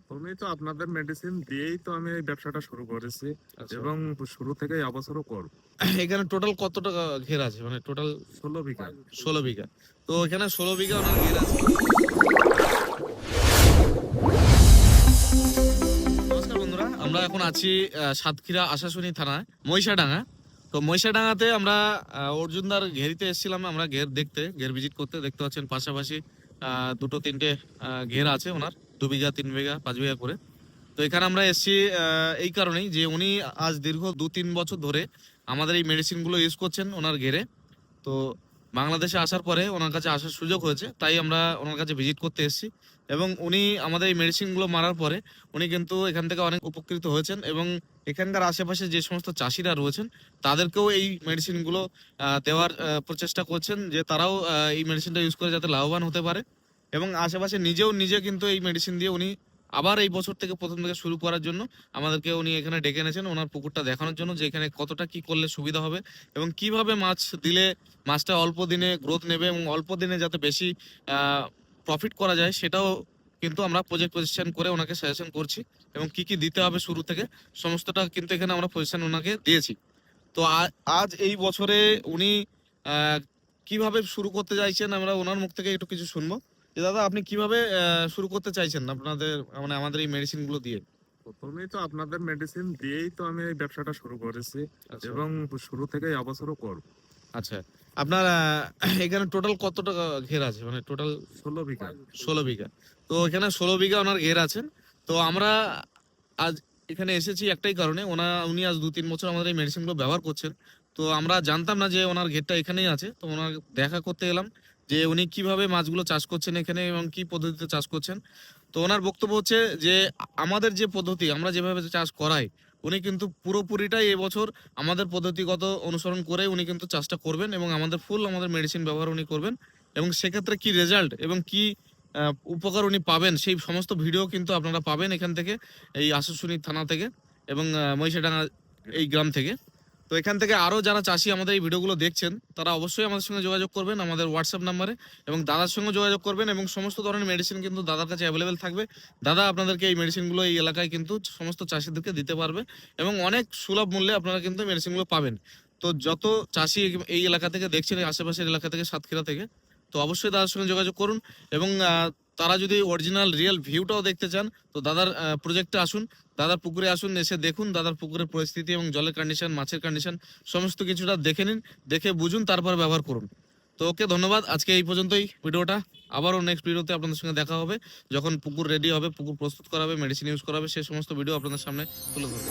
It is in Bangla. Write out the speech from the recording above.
প্রথমেই তো আপনাদের মেডিসিন দিয়েই তো আমি এই ব্যবসাটা শুরু করেছি আচ্ছা। এবং শুরু থেকে এবছরও করব। এখানে টোটাল কত টাকা ঘের আছে, মানে টোটাল 16 বিঘা। 16 বিঘা। তো এখানে 16 বিঘা ওনার ঘের আছে। নমস্কার বন্ধুরা, আমরা এখন আছি সাতক্ষীরা আশাশুনি থানায় মহিষাডাঙ্গা। তো মহিষাডাঙ্গাতে আমরা অর্জুনদার ঘেরিতে এসেছিলাম, আমরা ঘের দেখতে, ঘের ভিজিট করতে। দেখতে পাচ্ছেন পাশাপাশি দুটো তিনটে ঘের আছে ওনার, 2 বিঘা 3 বিঘা 5 বিঘা করে। তো এখানে আমরা এসেছি এই কারণেই যে উনি আজ দীর্ঘ 2-3 বছর ধরে আমাদের এই মেডিসিনগুলো ইউজ করছেন ওনার ঘেরে। তো বাংলাদেশে আসার পরে ওনার কাছে আসার সুযোগ হয়েছে, তাই আমরা ওনার কাছে ভিজিট করতে এসেছি। এবং উনি আমাদের এই মেডিসিনগুলো মারার পরে উনি কিন্তু এখান থেকে অনেক উপকৃত হয়েছেন, এবং এখানকার আশেপাশে যে সমস্ত চাষিরা রয়েছেন তাদেরকেও এই মেডিসিনগুলো দেওয়ার প্রচেষ্টা করছেন, যে তারাও এই মেডিসিনটা ইউজ করে যাতে লাভবান হতে পারে। এবং আশেপাশে নিজে কিন্তু এই মেডিসিন দিয়ে উনি আবার এই বছর থেকে প্রথম থেকে শুরু করার জন্য আমাদেরকে উনি এখানে ডেকে এনেছেন, ওনার পুকুরটা দেখানোর জন্য, যে এখানে কতটা কি করলে সুবিধা হবে এবং কিভাবে মাছ দিলে মাছটা অল্প দিনে গ্রোথ নেবে এবং অল্প দিনে যাতে বেশি প্রফিট করা যায়, সেটাও কিন্তু আমরা প্রজেক্ট পজিশন করে ওনাকে সাজেশন করছি। এবং কি কি দিতে হবে শুরু থেকে সমস্তটা কিন্তু এখানে আমরা পজিশন ওনাকে দিয়েছি। তো আজ এই বছরে উনি কিভাবে শুরু করতে চাইছেন আমরা ওনার মুখ থেকে একটু কিছু শুনবো। যে দাদা, আপনি কিভাবে শুরু করতে চাইছেন আপনাদের, মানে আমাদের এই মেডিসিন গুলো দিয়ে? প্রথমেই তো আপনাদের মেডিসিন দিয়েই তো আমি এই ব্যবসাটা শুরু করেছি আচ্ছা। এবং শুরু থেকে এবছরও করব। আচ্ছা, আপনার এখানে টোটাল কত টাকা ঘের আছে, মানে টোটাল 16 বিঘা। 16 বিঘা। তো এখানে 16 বিঘা ওনার ঘের আছেন। তো আমরা আজ এখানে এসেছি একটাই কারণে, উনি আজ 2-3 বছর আমাদের এই মেডিসিন গুলো ব্যবহার করছেন। তো আমরা জানতাম না যে ওনার ঘেরটা এখানেই আছে, তো ওনার দেখা করতে এলাম যে উনি কিভাবে মাছগুলো চাষ করছেন এখানে এবং কি পদ্ধতিতে চাষ করছেন। তো ওনার বক্তব্য হচ্ছে যে আমাদের যে পদ্ধতি, আমরা যেভাবে চাষ করাই, উনি কিন্তু পুরোপুরিটাই এবছর আমাদের পদ্ধতিগত অনুসরণ করে উনি কিন্তু চাষটা করবেন এবং আমাদের মেডিসিন ব্যবহার উনি করবেন। এবং সেক্ষেত্রে কি রেজাল্ট এবং কি উপকার উনি পাবেন, সেই সমস্ত ভিডিও কিন্তু আপনারা পাবেন এখান থেকে, এই আশাশুনি থানা থেকে এবং মহিষাডাঙ্গা এই গ্রাম থেকে। তো এখান থেকে আরও যারা চাষি আমাদের এই ভিডিওগুলো দেখছেন, তারা অবশ্যই আমাদের সঙ্গে যোগাযোগ করবেন আমাদের হোয়াটসঅ্যাপ নাম্বারে, এবং দাদার সঙ্গে যোগাযোগ করবেন। এবং সমস্ত ধরনের মেডিসিন কিন্তু দাদার কাছে অ্যাভেলেবেল থাকবে। দাদা আপনাদেরকে এই মেডিসিনগুলো এই এলাকায় কিন্তু সমস্ত চাষিদেরকে দিতে পারবে এবং অনেক সুলভ মূল্যে আপনারা কিন্তু মেডিসিনগুলো পাবেন। তো যত চাষি এই এলাকা থেকে দেখছেন, এই আশেপাশের এলাকা থেকে, সাতক্ষীরা থেকে, তো অবশ্যই দাদার সঙ্গে যোগাযোগ করুন। এবং তারা যদি অরিজিনাল রিয়েল ভিউটাও দেখতে চান, তো দাদার প্রজেক্টে আসুন, দাদার পুকুরে আসুন, এসে দেখুন দাদার পুকুরের পরিস্থিতি এবং জলের কন্ডিশন, মাছের কন্ডিশন, সমস্ত কিছুটা দেখে নিন, দেখে বুঝুন, তারপর ব্যবহার করুন। তো ওকে, ধন্যবাদ। আজকে এই পর্যন্তই ভিডিওটা। আবারও নেক্সট ভিডিওতে আপনাদের সঙ্গে দেখা হবে, যখন পুকুর রেডি হবে, পুকুর প্রস্তুত করা হবে, মেডিসিন ইউজ করা হবে, সেই সমস্ত ভিডিও আপনাদের সামনে তুলে ধরবো।